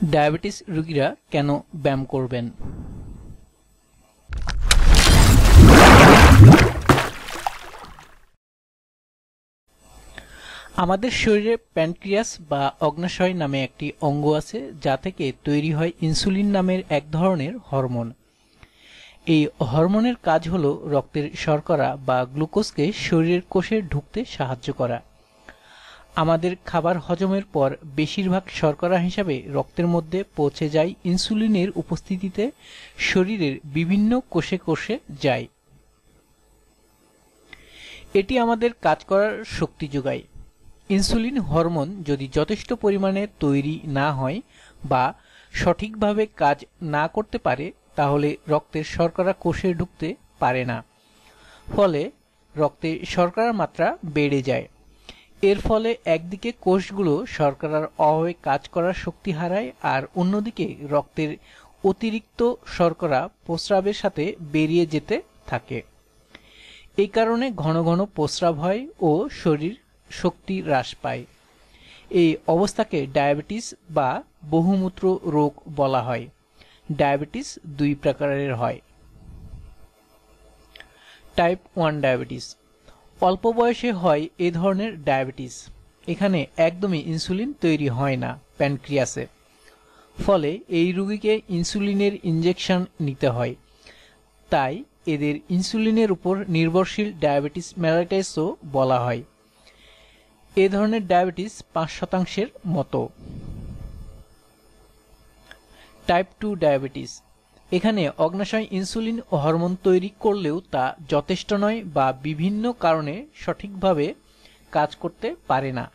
Diabetes রোগীরা কেন ব্যায়াম করবেন? আমাদের শরীরে প্যানক্রিয়াস বা অগ্ন্যাশয় নামে একটি অঙ্গ আছে, যা থেকে তৈরি হয় ইনসুলিন নামের এক ধরনের হরমোন। এই হরমোনের কাজ হল রক্তের শর্করা বা গ্লুকোজকে শরীরের কোষে ঢুকতে সাহায্য করা। আমাদের খাবার হজমের পর বেশিরভাগ শর্করা হিসাবে রক্তের মধ্যে পৌঁছে যায় ইনসুলিনের উপস্থিতিতে শরীরের বিভিন্ন কোষে কোষে যায়। এটি আমাদের কাজ করার শক্তি যোগায়। ইনসুলিন হরমোন যদি যথেষ্ট পরিমাণে তৈরি না হয় বা সঠিকভাবে কাজ না করতে পারে, তাহলে রক্তের শর্করা কোষে ঢুকতে পারে না। ফলে রক্তে শর্করার মাত্রা বেড়ে যায়। এর ফলে একদিকে কোষগুলো শর্করার অভাবে কাজ করার শক্তি হারায়, আর অন্যদিকে রক্তের অতিরিক্ত শর্করা প্রস্রাবের সাথে বেরিয়ে যেতে থাকে। এই কারণে ঘন ঘন প্রস্রাব হয় ও শরীর শক্তি হ্রাস পায়। এই অবস্থাকে ডায়াবেটিস বা বহুমূত্র রোগ বলা হয়। ডায়াবেটিস দুই প্রকারের হয়। Type 1 diabetes. অল্প বয়সে হয় এ ধরনের ডায়াবেটিস। এখানে একদমই ইনসুলিন তৈরি হয় না প্যানক্রিয়াসে। ফলে এই রোগীকে ইনসুলিনের ইনজেকশন নিতে হয়। তাই এদের ইনসুলিনের উপর নির্ভরশীল ডায়াবেটিস মেলাইটাসও বলা হয়। এ ধরনের ডায়াবেটিস 5% মতো। Type 2 diabetes. এখানে অগ্ন্যাশয় ইনসুলিন হরমোন তৈরি করলেও তা যথেষ্ট নয় বা বিভিন্ন কারণে সঠিকভাবে কাজ করতে পারে না।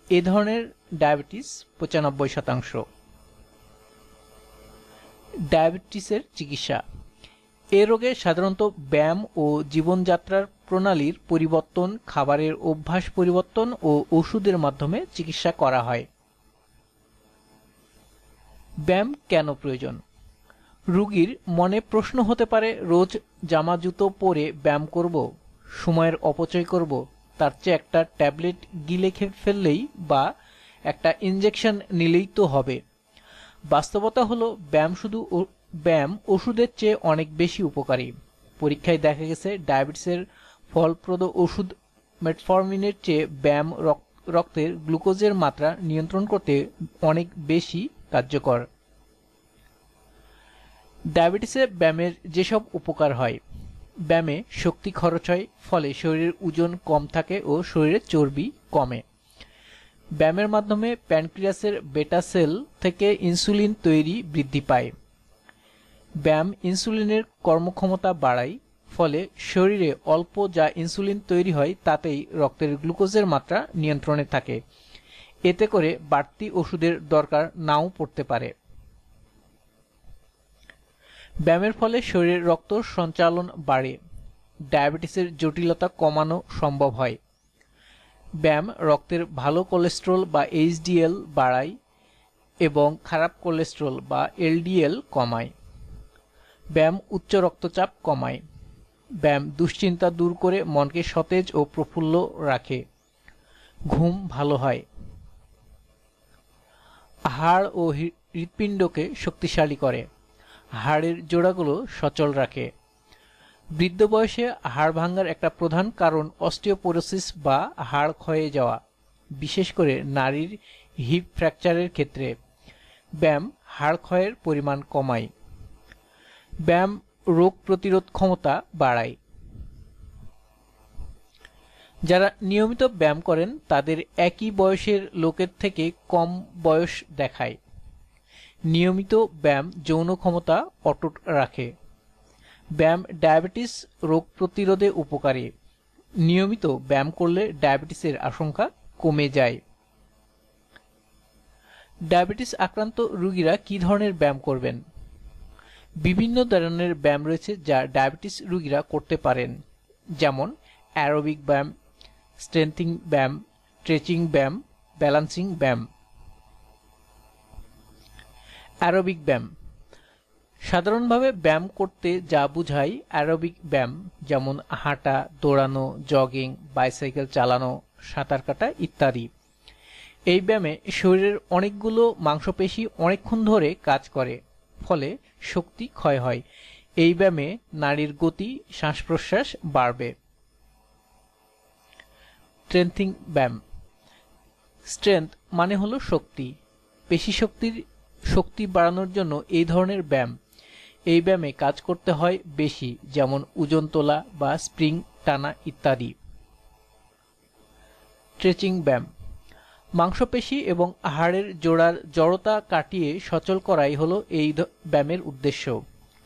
এ ধরনের ডায়াবেটিস 95%। ডায়াবেটিসের চিকিৎসা। এ রোগে সাধারণত ব্যায়াম ও জীবনযাত্রার প্রণালীর পরিবর্তন, খাবারের অভ্যাস পরিবর্তন ও ওষুধের মাধ্যমে চিকিৎসা করা হয়। ব্যায়াম কেন প্রয়োজন? রোগীর মনে প্রশ্ন হতে পারে, রোজ জামা জুতো পরে ব্যায়াম করব, সময়ের অপচয় করব, তার চেয়ে একটা ট্যাবলেট গিলে ফেললেই বা একটা ইনজেকশন নিলেই তো হবে। বাস্তবতা হলো ব্যায়াম ওষুধের চেয়ে অনেক বেশি উপকারী। পরীক্ষায় দেখা গেছে ডায়াবেটিসের ফলপ্রদ ওষুধ মেটফরমিনের চেয়ে ব্যায়াম রক্তের গ্লুকোজের মাত্রা নিয়ন্ত্রণ করতে অনেক বেশি কার্যকর। ডায়াবেটিসে ব্যায়ামের যেসব উপকার হয়: ব্যায়ামে শক্তি খরচ হয়, ফলে শরীরের ওজন কম থাকে ও শরীরের চর্বি কমে। ব্যায়ামের মাধ্যমে প্যানক্রিয়াসের বেটা সেল থেকে ইনসুলিন তৈরি বৃদ্ধি পায়। ব্যায়াম ইনসুলিনের কর্মক্ষমতা বাড়ায়, ফলে শরীরে অল্প যা ইনসুলিন তৈরি হয় তাতেই রক্তের গ্লুকোজের মাত্রা নিয়ন্ত্রণে থাকে। এতে করে বাড়তি ওষুধের দরকার নাও পড়তে পারে। ব্যায়ামের ফলে শরীরে রক্ত সঞ্চালন বাড়ে। ডায়াবেটিসের জটিলতা কমানো সম্ভব হয়। ব্যায়াম রক্তের ভালো কোলেস্টেরল বা এইচডিএল বাড়ায় এবং খারাপ কোলেস্টেরল বা এলডিএল কমায়। ব্যায়াম উচ্চ রক্তচাপ কমায়। ব্যায়াম দুশ্চিন্তা দূর করে মনকে সতেজ ও প্রফুল্ল রাখে। ঘুম ভালো হয়। হাড় ও হৃৎপিণ্ডকে শক্তিশালী করে। হাড়ের জোড়াগুলো সচল রাখে। বৃদ্ধ বয়সে হাড় ভাঙার একটা প্রধান কারণ অস্টিওপোরোসিস বা হাড় ক্ষয়ে যাওয়া, বিশেষ করে নারীর হিপ ফ্র্যাকচারের ক্ষেত্রে। ব্যায়াম হাড় ক্ষয়ের পরিমাণ কমায়। ব্যায়াম রোগ প্রতিরোধ ক্ষমতা বাড়ায়। যারা নিয়মিত ব্যায়াম করেন তাদের একই বয়সের লোকের থেকে কম বয়স দেখায়। নিয়মিত ব্যায়াম যৌন ক্ষমতা অটুট রাখে। ব্যায়াম ডায়াবেটিস রোগ প্রতিরোধে উপকারী। নিয়মিত ব্যায়াম করলে ডায়াবেটিসের আশঙ্কা কমে যায়। ডায়াবেটিস আক্রান্ত রোগীরা কি ধরনের ব্যায়াম করবেন? বিভিন্ন ধরনের ব্যায়াম রয়েছে যা ডায়াবেটিস রোগীরা করতে পারেন, যেমন অ্যারোবিক ব্যায়াম, স্ট্রেংথেনিং ব্যায়াম, স্ট্রেচিং ব্যায়াম, ব্যালেন্সিং ব্যায়াম। অ্যারোবিক ব্যায়াম। সাধারণভাবে ব্যায়াম করতে যা বোঝায় অ্যারোবিক ব্যায়াম, যেমন হাঁটা, দৌড়ানো, জগিং, বাইসাইকেল চালানো, সাঁতার কাটা ইত্যাদি। এই ব্যায়ামে শরীরের অনেকগুলো মাংসপেশি অনেকক্ষণ ধরে কাজ করে, ফলে শক্তি ক্ষয় হয়। এই ব্যায়ামে নাড়ির গতি, শ্বাস-প্রশ্বাস বাড়বে। স্ট্রেংথেনিং ব্যায়াম। স্ট্রেংথ মানে হলো শক্তি। পেশি শক্তি বাড়ানোর জন্য এই ধরনের ব্যায়াম। এই ব্যায়ামে কাজ করতে হয় বেশি, যেমন ওজন তোলা বা স্প্রিং টানা ইত্যাদি। স্ট্রেচিং ব্যায়াম। মাংসপেশি এবং হাড়ের জোড়ার জড়তা কাটিয়ে সচল করাই হলো এই ব্যায়ামের উদ্দেশ্য।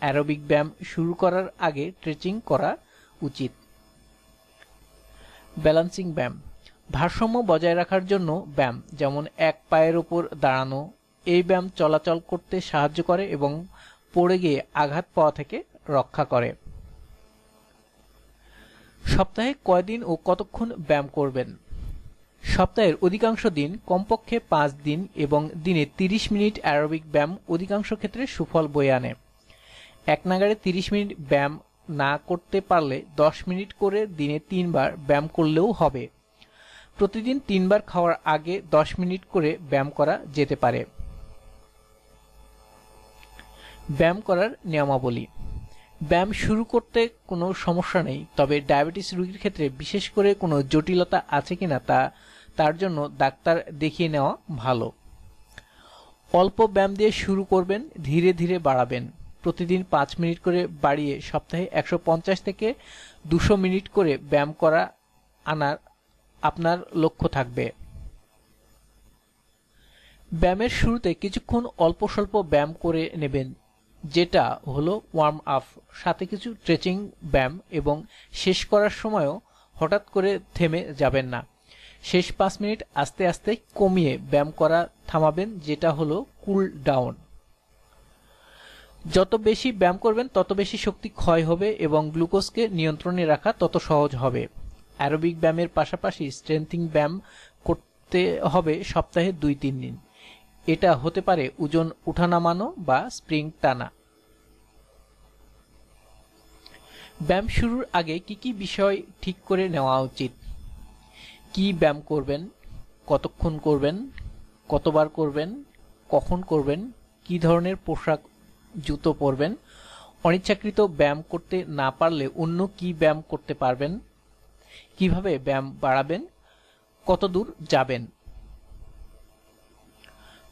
অ্যারোবিক ব্যায়াম শুরু করার আগে স্ট্রেচিং করা উচিত। ব্যালেন্সিং ব্যায়াম। ভারসাম্য বজায় রাখার জন্য ব্যায়াম, যেমন এক পায়ের উপর দাঁড়ানো। এই ব্যায়াম চলাচল করতে সাহায্য করে এবং পড়ে গিয়ে আঘাত পাওয়া থেকে রক্ষা করে। সপ্তাহে কয়দিন ও কতক্ষণ ব্যায়াম করবেন? সপ্তাহের অধিকাংশ দিন, কমপক্ষে 5 দিন এবং দিনে 30 মিনিট অ্যারোবিক ব্যায়াম অধিকাংশ ক্ষেত্রে সুফল বয়ে আনে। একনাগাড়ে 30 মিনিট ব্যায়াম না করতে পারলে 10 মিনিট করে দিনে 3 বার ব্যায়াম করলেও হবে। প্রতিদিন 3 বার খাওয়ার আগে 10 মিনিট করে ব্যায়াম করা যেতে পারে। ব্যায়াম করার নিয়মাবলী। ব্যায়াম শুরু করতে কোনো সমস্যা নেই, তবে ডায়াবেটিস রোগীর ক্ষেত্রে বিশেষ করে কোনো জটিলতা আছে কিনা তার জন্য ডাক্তার দেখিয়ে নেওয়া ভালো। অল্প ব্যায়াম দিয়ে শুরু করবেন, ধীরে ধীরে বাড়াবেন। প্রতিদিন 5 মিনিট করে বাড়িয়ে সপ্তাহে 150 থেকে 200 মিনিট করে ব্যায়াম করা আনার আপনার লক্ষ্য থাকবে। ব্যায়ামের শুরুতে কিছুক্ষণ অল্প স্বল্প ব্যায়াম করে নেবেন, যেটা হলো ওয়ার্ম আপ, সাথে কিছু স্ট্রেচিং ব্যায়াম, এবং শেষ করার সময়ও হঠাৎ করে থেমে যাবেন না। শেষ 5 মিনিট আস্তে আস্তে কমিয়ে ব্যায়াম করা থামাবেন, যেটা হলো কুল ডাউন। যত বেশি ব্যায়াম করবেন তত বেশি শক্তি ক্ষয় হবে এবং গ্লুকোজকে নিয়ন্ত্রণে রাখা তত সহজ হবে। অ্যারোবিক ব্যায়ামের পাশাপাশি স্ট্রেংথেনিং ব্যায়াম করতে হবে সপ্তাহে 2-3 দিন। এটা হতে পারে ওজন উঠানামানো বা স্প্রিং টানা। ব্যায়াম শুরুর আগে কি কি বিষয় ঠিক করে নেওয়া উচিত? কি ব্যায়াম করবেন, কতক্ষণ করবেন, কতবার করবেন, কখন করবেন, কি ধরনের পোশাক জুতো পরবেন, অনিচ্ছাকৃত ব্যায়াম করতে না পারলে অন্য কি ব্যায়াম করতে পারবেন, কিভাবে ব্যায়াম বাড়াবেন, কত দূর যাবেন।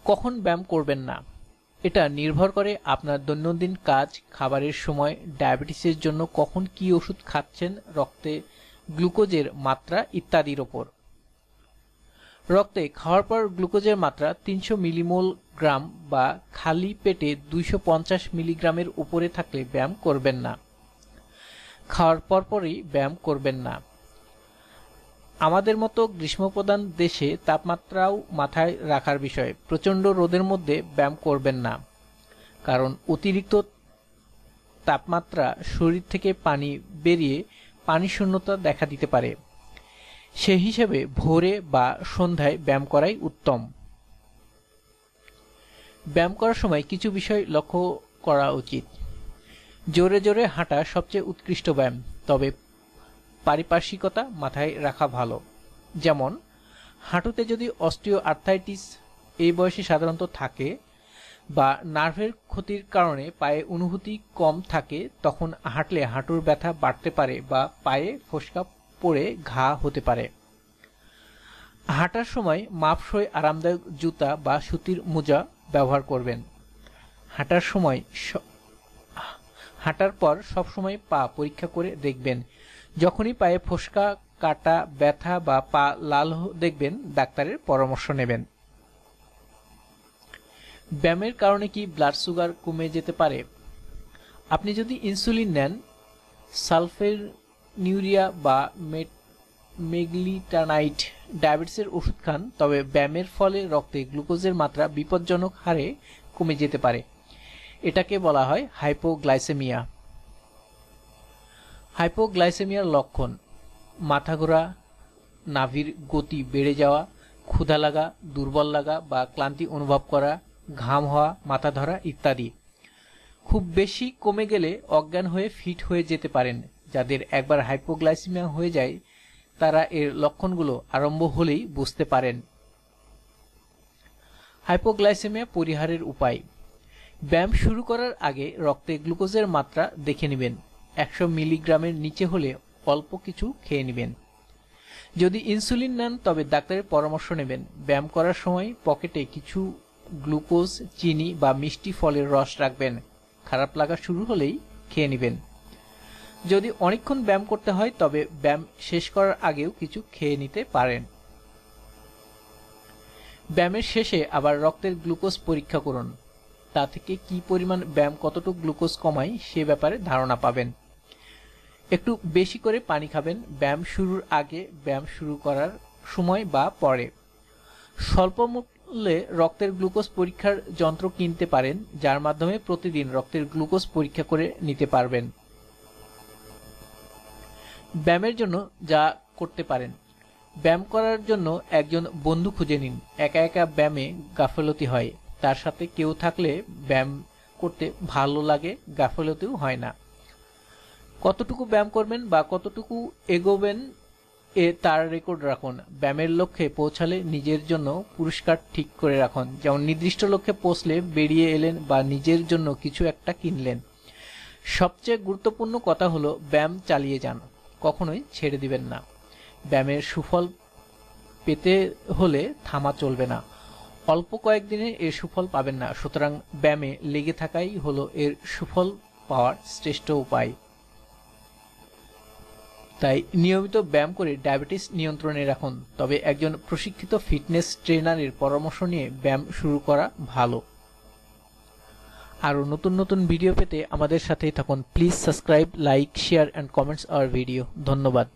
কখন ব্যায়াম করবেন না, এটা নির্ভর করে আপনার দৈনন্দিন কাজ, খাবারের সময়, ডায়াবেটিসের জন্য কখন কি ওষুধ খাচ্ছেন, রক্তে গ্লুকোজের মাত্রা ইত্যাদির ওপর। রক্তে খাওয়ার পর গ্লুকোজের মাত্রা 300 মিলিমোল গ্রাম বা খালি পেটে 250 মিলিগ্রামের উপরে থাকলে ব্যায়াম করবেন না। খাওয়ার পরপরই ব্যায়াম করবেন না। আমাদের মতো গ্রীষ্মপ্রধান দেশে তাপমাত্রাও মাথায় রাখার বিষয়। প্রচণ্ড রোদের মধ্যে ব্যায়াম করবেন না, কারণ অতিরিক্ত তাপমাত্রা শরীর থেকে পানি বেরিয়ে পানিশূন্যতা দেখা দিতে পারে। সেই হিসেবে ভোরে বা সন্ধ্যায় ব্যায়াম করাই উত্তম। ব্যায়াম করার সময় কিছু বিষয় লক্ষ্য করা উচিত। জোরে জোরে হাঁটা সবচেয়ে উৎকৃষ্ট ব্যায়াম, তবে পারিপার্শ্বিকতা মাথায় রাখা ভালো। যেমন হাঁটুতে যদি অস্টিও আর্থ্রাইটিস এই বয়সে সাধারণত থাকে বা নার্ভের ক্ষতির কারণে পায়ে অনুভূতি কম থাকে, তখন হাঁটলে হাঁটুর ব্যথা বাড়তে পারে বা পায়ে ফোস্কা পড়ে ঘা হতে পারে। হাঁটার সময় মাপসই আরামদায়ক জুতা বা সুতির মোজা ব্যবহার করবেন। হাঁটার পর সবসময় পা পরীক্ষা করে দেখবেন। যখনই পায়ে ফোস্কা, কাটা, ব্যথা বা পা লাল দেখবেন, ডাক্তারের পরামর্শ নেবেন। ব্যায়ামের কারণে কি ব্লাড সুগার কমে যেতে পারে? আপনি যদি ইনসুলিন নেন, সালফেনিউরিয়া বা মেগলিটানাইট ডায়াবেটিসের ওষুধ খান, তবে ব্যায়ামের ফলে রক্তে গ্লুকোজের মাত্রা বিপজ্জনক হারে কমে যেতে পারে। এটাকে বলা হয় হাইপোগ্লাইসেমিয়া। হাইপোগ্লাইসেমিয়ার লক্ষণ: মাথা ঘোরা, নাভির গতি বেড়ে যাওয়া, ক্ষুধা লাগা, দুর্বল লাগা বা ক্লান্তি অনুভব করা, ঘাম হওয়া, মাথা ধরা ইত্যাদি। খুব বেশি কমে গেলে অজ্ঞান হয়ে ফিট হয়ে যেতে পারেন। যাদের একবার হাইপোগ্লাইসেমিয়া হয়ে যায়, তারা এর লক্ষণগুলো আরম্ভ হলেই বুঝতে পারেন। হাইপোগ্লাইসেমিয়া পরিহারের উপায়। ব্যায়াম শুরু করার আগে রক্তে গ্লুকোজের মাত্রা দেখে নেবেন। 100 মিলিগ্রামের নিচে হলে অল্প কিছু খেয়ে নেবেন। যদি ইনসুলিন নেন তবে ডাক্তারের পরামর্শ নেবেন। ব্যায়াম করার সময় পকেটে কিছু গ্লুকোজ, চিনি বা মিষ্টি ফলের রস রাখবেন। খারাপ লাগা শুরু হলেই খেয়ে নেবেন। যদি অনেকক্ষণ ব্যায়াম করতে হয় তবে ব্যায়াম শেষ করার আগেও কিছু খেয়ে নিতে পারেন। ব্যায়ামের শেষে আবার রক্তের গ্লুকোজ পরীক্ষা করুন। তা থেকে কি পরিমাণ ব্যায়াম কতটুকু গ্লুকোজ কমায় সে ব্যাপারে ধারণা পাবেন। একটু বেশি করে পানি খাবেন ব্যায়াম শুরুর আগে, ব্যায়াম শুরু করার সময় বা পরে। স্বল্প মূল্যে রক্তের গ্লুকোজ পরীক্ষার যন্ত্র কিনতে পারেন, যার মাধ্যমে প্রতিদিন রক্তের গ্লুকোজ পরীক্ষা করে নিতে পারবেন। ব্যায়ামের জন্য যা করতে পারেন। ব্যায়াম করার জন্য একজন বন্ধু খুঁজে নিন। একা একা ব্যায়ামে গাফিলতি হয়, তার সাথে কেউ থাকলে ব্যায়াম করতে ভালো লাগে, গাফিলতিও হয় না। কতটুকু ব্যায়াম করবেন বা কতটুকু এগোবেন তার রেকর্ড রাখুন। ব্যায়ামের লক্ষ্যে পৌঁছালে নিজের জন্য পুরস্কার ঠিক করে রাখুন, যেমন নির্দিষ্ট লক্ষ্যে পৌঁছলে বেরিয়ে এলেন বা নিজের জন্য কিছু একটা কিনলেন। সবচেয়ে গুরুত্বপূর্ণ কথা হলো ব্যায়াম চালিয়ে যান, কখনোই ছেড়ে দিবেন না। ব্যায়ামের সুফল পেতে হলে থামা চলবে না। অল্প কয়েকদিনে এর সুফল পাবেন না, সুতরাং ব্যায়ামে লেগে থাকাই হলো এর সুফল পাওয়ার শ্রেষ্ঠ উপায়। তাই নিয়মিত ব্যায়াম করে ডায়াবেটিস নিয়ন্ত্রণে রাখুন, তবে একজন প্রশিক্ষিত ফিটনেস ট্রেনারের পরামর্শ নিয়ে ব্যায়াম শুরু করা ভালো। আরও নতুন নতুন ভিডিও পেতে আমাদের সাথেই থাকুন। Please subscribe, like, share and comments hour video. ধন্যবাদ।